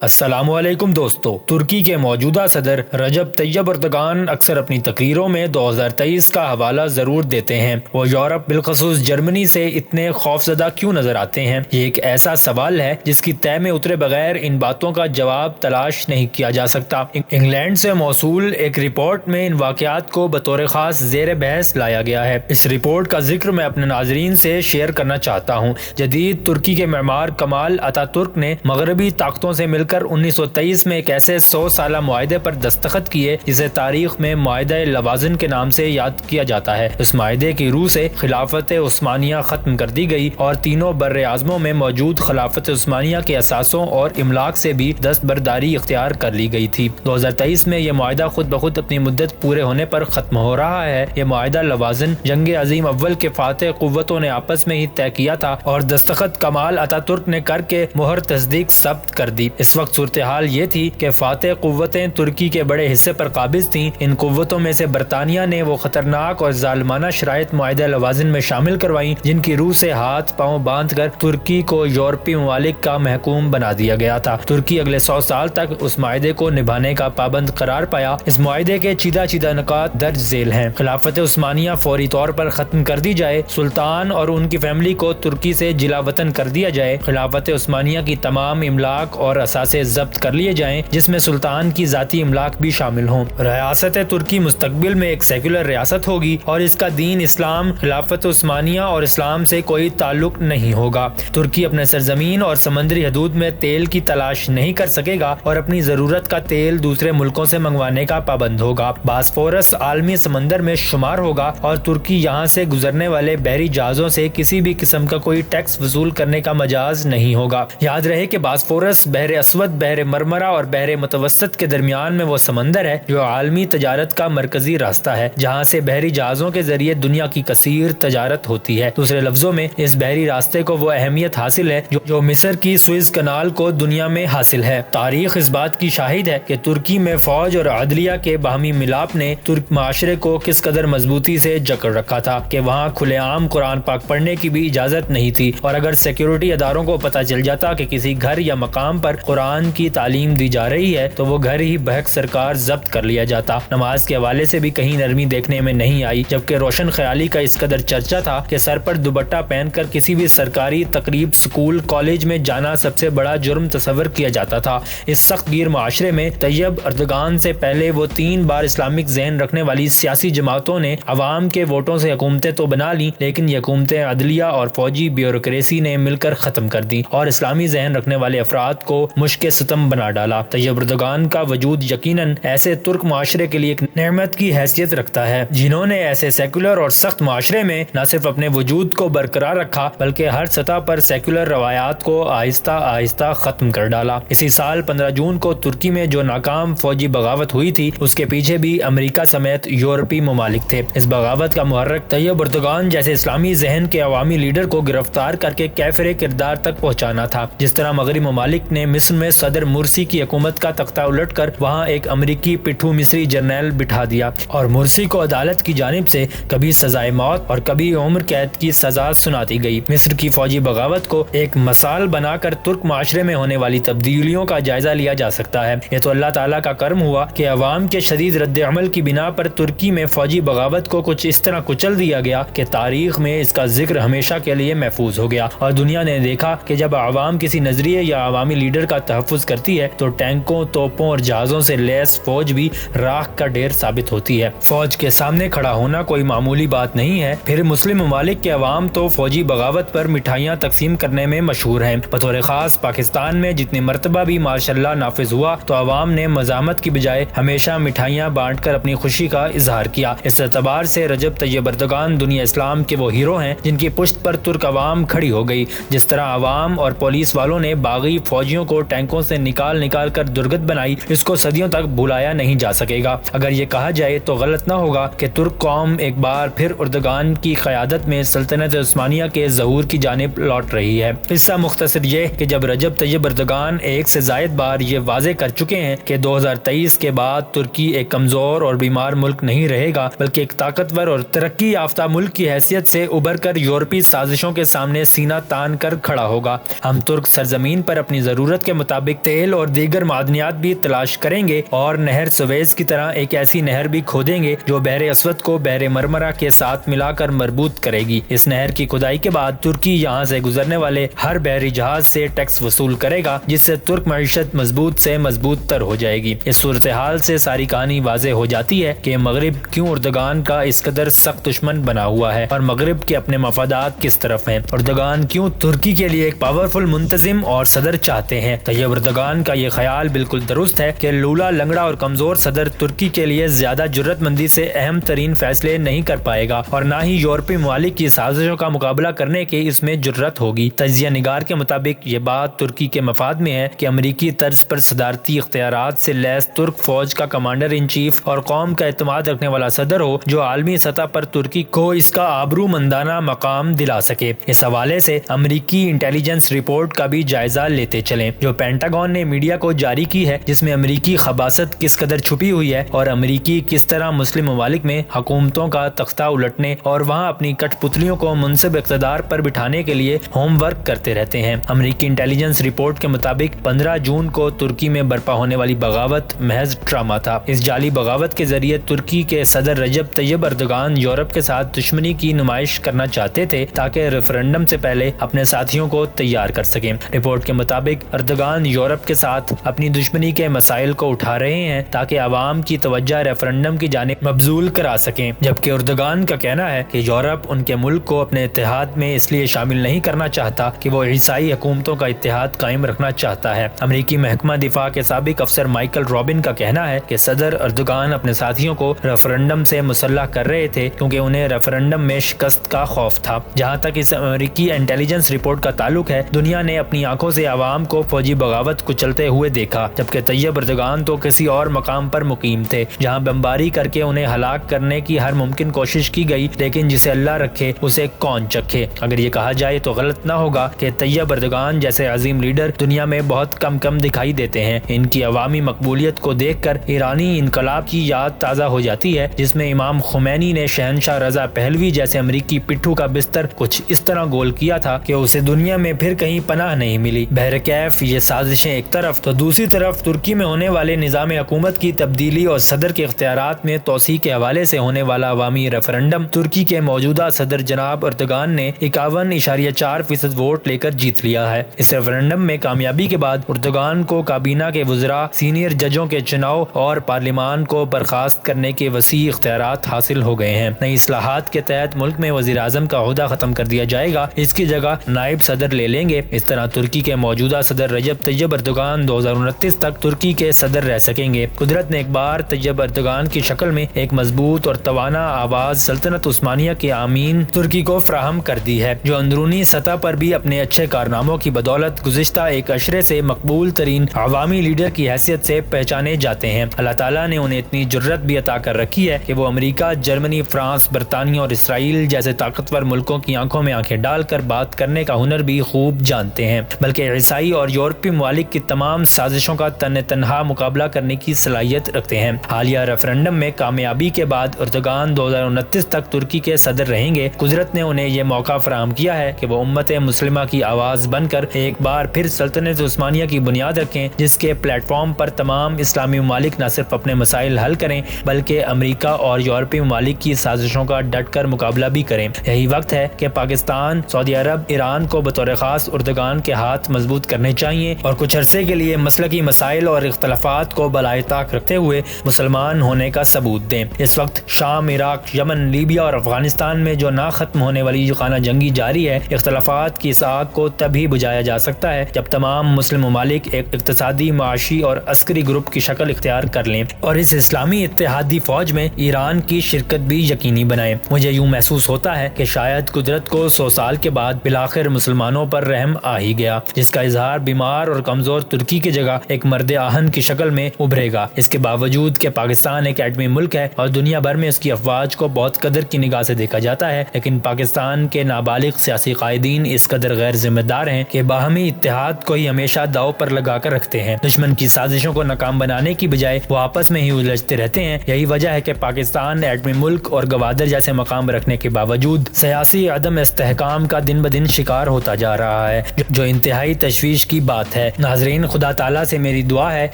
السلام علیکم دوستو، ترکی کے موجودہ صدر رجب طیب اردگان اکثر اپنی تقریروں میں 2023 کا حوالہ ضرور دیتے ہیں۔ وہ یورپ بالخصوص جرمنی سے اتنے خوفزدہ کیوں نظر آتے ہیں؟ یہ ایک ایسا سوال ہے جس کی تہ میں اترے بغیر ان باتوں کا جواب تلاش نہیں کیا جا سکتا۔ انگلینڈ سے موصول ایک رپورٹ میں ان واقعات کو بطور خاص زیر بحث لایا گیا ہے۔ اس رپورٹ کا ذکر میں اپنے ناظرین سے شیئر کرنا چاہتا ہوں۔ جدید ترکی کے معمار کمال اتا ترک نے مغربی طاقتوں سے مل کر 1923 میں ایک ایسے 100 سالہ معاہدے پر دستخط کیے جسے تاریخ میں معاہدہ لوازن کے نام سے یاد کیا جاتا ہے۔ اس معاہدے کی روح سے خلافت عثمانیہ ختم کر دی گئی اور تینوں بر اعظموں میں موجود خلافت عثمانیہ کے اثاثوں اور املاک سے بھی دستبرداری اختیار کر لی گئی تھی۔ 2023 میں یہ معاہدہ خود بخود اپنی مدت پورے ہونے پر ختم ہو رہا ہے۔ یہ معاہدہ لوازن جنگ عظیم اول کے فاتح قوتوں نے آپس میں ہی طے کیا تھا اور دستخط کمال اتا ترک نے کر کے مہر تصدیق ثبت کر دی۔ اس وقت صورتحال یہ تھی کہ فاتح قوتیں ترکی کے بڑے حصے پر قابض تھیں۔ ان قوتوں میں سے برطانیہ نے وہ خطرناک اور ظالمانہ شرائط معاہدہ لوازن میں شامل کروائیں جن کی روح سے ہاتھ پاؤں باندھ کر ترکی کو یورپی ممالک کا محکوم بنا دیا گیا تھا۔ ترکی اگلے 100 سال تک اس معاہدے کو نبھانے کا پابند قرار پایا۔ اس معاہدے کے چیدہ نکات درج ذیل ہیں۔ خلافت عثمانیہ فوری طور پر ختم کر دی جائے، سلطان اور ان کی فیملی کو ترکی سے جلا وطن کر دیا جائے، خلافت عثمانیہ کی تمام املاک اور اثاثے ضبط کر لیے جائیں جس میں سلطان کی ذاتی املاک بھی شامل ہوں۔ ریاست ترکی مستقبل میں ایک سیکولر ریاست ہوگی اور اس کا دین اسلام، خلافت عثمانیہ اور اسلام سے کوئی تعلق نہیں ہوگا۔ ترکی اپنے سرزمین اور سمندری حدود میں تیل کی تلاش نہیں کر سکے گا اور اپنی ضرورت کا تیل دوسرے ملکوں سے منگوانے کا پابند ہوگا۔ باسفورس عالمی سمندر میں شمار ہوگا اور ترکی یہاں سے گزرنے والے بحری جہازوں سے کسی بھی قسم کا کوئی ٹیکس وصول کرنے کا مجاز نہیں ہوگا۔ یاد رہے کہ باسفورس بحر اسود، بحر مرمرہ اور بحر متوسط کے درمیان میں وہ سمندر ہے جو عالمی تجارت کا مرکزی راستہ ہے، جہاں سے بحری جہازوں کے ذریعے دنیا کی کثیر تجارت ہوتی ہے۔ دوسرے لفظوں میں اس بحری راستے کو وہ اہمیت حاصل ہے جو مصر کی سوئز کنال کو دنیا میں حاصل ہے۔ تاریخ اس بات کی شاہد ہے کہ ترکی میں فوج اور عدلیہ کے باہمی ملاپ نے ترک معاشرے کو کس قدر مضبوطی سے جکڑ رکھا تھا کہ وہاں کھلے عام قرآن پاک پڑھنے کی بھی اجازت نہیں تھی، اور اگر سیکیورٹی اداروں کو پتہ چل جاتا کہ کسی گھر یا مقام پر قرآن کی تعلیم دی جا رہی ہے تو وہ گھر ہی بہک سرکار ضبط کر لیا جاتا۔ نماز کے حوالے سے بھی کہیں نرمی دیکھنے میں نہیں آئی، جبکہ روشن خیالی کا اس قدر چرچا تھا کہ سر پر دوپٹہ پہن کر کسی بھی سرکاری تقریب، سکول، کالج میں جانا سب سے بڑا جرم تصور کیا جاتا تھا۔ اس سخت گیر معاشرے میں طیب اردگان سے پہلے وہ 3 بار اسلامک ذہن رکھنے والی سیاسی جماعتوں نے عوام کے ووٹوں سے حکومتیں تو بنا لی، لیکن یہ حکومتیں عدلیہ اور فوجی بیوروکریسی نے مل کر ختم کر دی اور اسلامی ذہن رکھنے والے افراد کو مشق ستم بنا ڈالا۔ طیب اردگان کا وجود یقیناً ایسے ترک معاشرے کے لیے ایک نعمت کی حیثیت رکھتا ہے جنہوں نے ایسے سیکولر اور سخت معاشرے میں نہ صرف اپنے وجود کو برقرار رکھا بلکہ ہر سطح پر سیکولر روایات کو آہستہ آہستہ ختم کر ڈالا۔ اسی سال 15 جون کو ترکی میں جو ناکام فوجی بغاوت ہوئی تھی اس کے پیچھے بھی امریکہ سمیت یورپی ممالک تھے۔ اس بغاوت کا محرک طیب اردگان جیسے اسلامی ذہن کے عوامی لیڈر کو گرفتار کر کے کیفر کردار تک پہنچانا تھا۔ جس طرح مغربی ممالک نے مصر میں صدر مرسی کی حکومت کا تختہ الٹ کر وہاں ایک امریکی پٹھو مصری جرنیل بٹھا دیا اور مرسی کو عدالت کی جانب سے کبھی سزائے موت اور کبھی عمر قید کی سزا سناتی گئی۔ مصر کی فوجی بغاوت کو ایک مثال بنا کر ترک معاشرے میں ہونے والی تبدیلیوں کا جائزہ لیا جا سکتا ہے۔ یہ تو اللہ تعالیٰ کا کرم ہوا کہ عوام کے شدید رد عمل کی بنا پر ترکی میں فوجی بغاوت کو کچھ اس طرح کچل دیا گیا کہ تاریخ میں اس کا ذکر ہمیشہ کے لیے محفوظ ہو گیا، اور دنیا نے دیکھا کہ جب عوام کسی نظریے یا عوامی لیڈر کا تحفظ کرتی ہے تو ٹینکوں، توپوں اور جہازوں سے لیس فوج بھی راکھ کا ڈھیر ثابت ہوتی ہے۔ فوج کے سامنے کھڑا ہونا کوئی معمولی بات نہیں ہے۔ پھر مسلم ممالک کے عوام تو فوجی بغاوت پر مٹھائیاں تقسیم کرنے میں مشہور ہیں۔ بطور خاص پاکستان میں جتنی مرتبہ بھی ماشاء اللہ نافذ ہوا تو عوام نے مزاحمت کی بجائے ہمیشہ مٹھائیاں بانٹ کر اپنی خوشی کا اظہار کیا۔ اس اعتبار سے رجب طیب اردگان دنیا اسلام کے وہ ہیرو ہیں جن کی پشت پر ترک عوام کھڑی ہو گئی۔ جس طرح عوام اور پولیس والوں نے باغی فوجیوں کو ٹینکوں سے نکال کر درگت بنائی، اس کو صدیوں تک بھلایا نہیں جا سکے گا۔ اگر یہ کہا جائے تو غلط نہ ہوگا کہ ترک قوم ایک بار پھر اردگان کی قیادت میں سلطنت عثمانیہ کے ظہور کی جانب لوٹ رہی ہے۔ قصہ مختصر یہ کہ جب رجب طیب اردگان ایک سے زائد بار یہ واضح کر چکے ہیں کہ 2023 کے بعد ترکی ایک کمزور اور بیمار ملک نہیں رہے گا بلکہ ایک طاقتور اور ترقی یافتہ ملک کی حیثیت سے ابھر کر یورپی سازشوں کے سامنے سینہ تان کر کھڑا ہوگا۔ ہم ترک سرزمین پر اپنی ضرورت کے مطابق تیل اور دیگر معدنیات بھی تلاش کریں گے اور نہر سویز کی طرح ایک ایسی نہر بھی کھودیں گے جو بحر اسود کو بحر مرمرا کے ساتھ ملا کر مربوط کرے گی۔ اس نہر کی کھدائی کے بعد ترکی یہاں سے گزرنے والے ہر بحری جہاز سے ٹیکس وصول کرے گا، جس سے ترک معیشت مضبوط سے مضبوط تر ہو جائے گی۔ اس صورتحال سے ساری کہانی واضح ہو جاتی ہے کہ مغرب کیوں اردگان کا اس قدر سخت دشمن بنا ہوا ہے اور مغرب کے اپنے مفادات کس طرف ہیں۔ اردگان کیوں ترکی کے لیے ایک پاورفل منتظم اور صدر چاہتے ہیں۔ طیب اردگان کا یہ خیال بالکل درست ہے کہ لولا لنگڑا اور کمزور صدر ترکی کے لیے زیادہ جرت مندی سے اہم ترین فیصلے نہیں کر پائے گا اور نہ ہی یورپی ممالک کی سازشوں کا مقابلہ کرنے کی اس میں جرت ہوگی۔ تجزیہ نگار کے مطابق یہ بات ترکی کے مفاد میں ہے کہ امریکی طرز پر صدارتی اختیارات سے لیس ترک فوج کا کمانڈر ان چیف اور قوم کا اعتماد رکھنے والا صدر ہو جو عالمی سطح پر ترکی کو اس کا آبرو مندانہ مقام دلا سکے۔ اس حوالے سے امریکی انٹیلیجنس رپورٹ کا بھی جائزہ لیتے چلیں جو پینٹاگون نے میڈیا کو جاری کی ہے، جس میں امریکی خباثت کس قدر چھپی ہوئی ہے اور امریکی کس طرح مسلم ممالک میں حکومتوں کا تختہ الٹنے اور وہاں اپنی کٹ پتلیوں کو منصب اقتدار پر بٹھانے کے لیے ہوم ورک کرتے رہتے ہیں۔ امریکی انٹیلیجنس رپورٹ کے مطابق 15 جون کو ترکی میں برپا ہونے والی بغاوت محض ڈرامہ تھا۔ اس جعلی بغاوت کے ذریعے ترکی کے صدر رجب طیب اردگان یورپ کے ساتھ دشمنی کی نمائش کرنا چاہتے تھے تاکہ ریفرنڈم سے پہلے اپنے ساتھیوں کو تیار کر سکیں۔ رپورٹ کے مطابق اردگان یورپ کے ساتھ اپنی دشمنی کے مسائل کو اٹھا رہے ہیں تاکہ عوام کی توجہ ریفرنڈم کی جانب مبذول کرا سکیں، جبکہ اردگان کا کہنا ہے کہ یورپ ان کے ملک کو اپنے اتحاد میں اس لیے شامل نہیں کرنا چاہتا کہ وہ عیسائی حکومتوں کا اتحاد قائم رکھنا چاہتا ہے۔ امریکی محکمہ دفاع کے سابق افسر مائیکل رابن کا کہنا ہے کہ صدر اردگان اپنے ساتھیوں کو ریفرنڈم سے مسلح کر رہے تھے کیونکہ انہیں ریفرنڈم میں شکست کا خوف تھا۔ جہاں تک اس امریکی انٹیلیجنس رپورٹ کا تعلق ہے، دنیا نے اپنی آنکھوں سے عوام کو فوجی بغاوت کچلتے ہوئے دیکھا، جبکہ طیب اردگان تو کسی اور مقام پر مقیم تھے جہاں بمباری کر کے انہیں ہلاک کرنے کی ہر ممکن کوشش کی گئی، لیکن جسے اللہ رکھے اسے کون چکھے۔ اگر یہ کہا جائے تو غلط نہ ہوگا کہ طیب اردگان جیسے عظیم لیڈر دنیا میں بہت کم دکھائی دیتے ہیں۔ ان کی عوامی مقبولیت کو دیکھ کر ایرانی انقلاب کی یاد تازہ ہو جاتی ہے، جس میں امام خمینی نے شہنشاہ رضا پہلوی جیسے امریکی پٹھو کا بستر کچھ اس طرح گول کیا تھا کہ اسے دنیا میں پھر کہیں پناہ نہیں ملی۔ بہرکیف یہ سازشیں ایک طرف تو دوسری طرف ترکی میں ہونے والے نظام حکومت کی تبدیلی اور صدر کے اختیارات میں توسیع کے حوالے سے ہونے والا عوامی ریفرنڈم ترکی کے موجودہ صدر جناب اردگان نے 51.4% ووٹ لے کر جیت لیا ہے۔ اس ریفرنڈم میں کامیابی کے بعد اردگان کو کابینہ کے وزراء، سینئر ججوں کے چناؤ اور پارلیمان کو برخاست کرنے کے وسیع اختیارات حاصل ہو گئے ہیں۔ نئی اصلاحات کے تحت ملک میں وزیر اعظم کا عہدہ ختم کر دیا جائے گا، اس کی جگہ نائب صدر لے لیں گے۔ اس طرح ترکی کے موجودہ صدر رجب طیب اردگان 2029 تک ترکی کے صدر رہ سکیں گے۔ قدرت نے ایک بار طیب اردگان کی شکل میں ایک مضبوط اور توانا آواز سلطنت عثمانیہ کے آمین ترکی کو فراہم کر دی ہے، جو اندرونی سطح پر بھی اپنے اچھے کارناموں کی بدولت گزشتہ ایک عشرے سے مقبول ترین عوامی لیڈر کی حیثیت سے پہچانے جاتے ہیں۔ اللہ تعالیٰ نے انہیں اتنی جرت بھی عطا کر رکھی ہے کہ وہ امریکہ، جرمنی، فرانس، برطانیہ اور اسرائیل جیسے طاقتور ملکوں کی آنکھوں میں آنکھیں ڈال کر بات کرنے کا ہنر بھی خوب جانتے ہیں، بلکہ عیسائی اور یورپی ممالک کی تمام سازشوں کا تنہا مقابلہ کرنے کی صلاحیت رکھتے ہیں۔ حالیہ ریفرنڈم میں کامیابی کے بعد اردگان 2029 تک ترکی کے صدر رہیں گے۔ قدرت نے انہیں یہ موقع فراہم کیا ہے کہ وہ امت مسلمہ کی آواز بن کر ایک بار پھر سلطنت عثمانیہ کی بنیاد رکھیں، جس کے پلیٹ فارم پر تمام اسلامی ممالک نہ صرف اپنے مسائل حل کریں بلکہ امریکہ اور یورپی ممالک کی سازشوں کا ڈٹ کر مقابلہ بھی کریں۔ یہی وقت ہے کہ پاکستان، سعودی عرب، ایران کو بطور خاص اردگان کے ہاتھ مضبوط کرنے چاہیے اور کچھ عرصے کے لیے مسلکی مسائل اور اختلافات کو بالائے طاق رکھتے ہوئے مسلمان ہونے کا ثبوت دیں۔ اس وقت شام، عراق، یمن، لیبیا اور افغانستان میں جو نہ ختم ہونے والی خانہ جنگی جاری ہے، اختلافات کی اس آگ کو تبھی بجھایا جا سکتا ہے جب تمام مسلم ممالک ایک اقتصادی، معاشی اور عسکری گروپ کی شکل اختیار کر لیں اور اس اسلامی اتحادی فوج میں ایران کی شرکت بھی یقینی بنائیں۔ مجھے یوں محسوس ہوتا ہے کہ شاید قدرت کو 100 سال کے بعد بالآخر مسلمانوں پر رحم آ ہی گیا، جس کا اظہار بیمار اور کمزور ترکی کی جگہ ایک مرد آہن کی شکل میں ابھرے گا۔ اس کے باوجود کہ پاکستان ایک ایٹمی ملک ہے اور دنیا بھر میں اس کی افواج کو بہت قدر کی نگاہ سے دیکھا جاتا ہے، لیکن پاکستان کے نابالغ سیاسی قائدین اس قدر غیر ذمہ دار ہیں کہ باہمی اتحاد کو ہی ہمیشہ داؤ پر لگا کر رکھتے ہیں۔ دشمن کی سازشوں کو ناکام بنانے کی بجائے وہ آپس میں ہی الجھتے رہتے ہیں۔ یہی وجہ ہے کہ پاکستان ایٹمی ملک اور گوادر جیسے مقام رکھنے کے باوجود سیاسی عدم استحکام کا دن بدن شکار ہوتا جا رہا ہے، جو انتہائی تشویش کی بات ہے۔ ہے۔ ناظرین، خدا تعالیٰ سے میری دعا ہے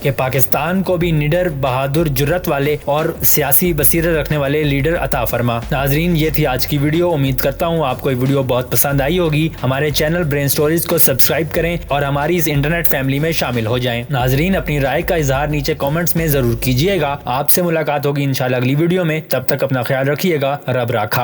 کہ پاکستان کو بھی نڈر، بہادر، جرت والے اور سیاسی بصیرت رکھنے والے لیڈر عطا فرما۔ ناظرین، یہ تھی آج کی ویڈیو۔ امید کرتا ہوں آپ کو یہ ویڈیو بہت پسند آئی ہوگی۔ ہمارے چینل برین سٹوریز کو سبسکرائب کریں اور ہماری اس انٹرنیٹ فیملی میں شامل ہو جائیں۔ ناظرین، اپنی رائے کا اظہار نیچے کامنٹس میں ضرور کیجیے گا۔ آپ سے ملاقات ہوگی انشاءاللہ اگلی ویڈیو میں۔ تب تک اپنا خیال رکھیے گا۔ رب راکھا۔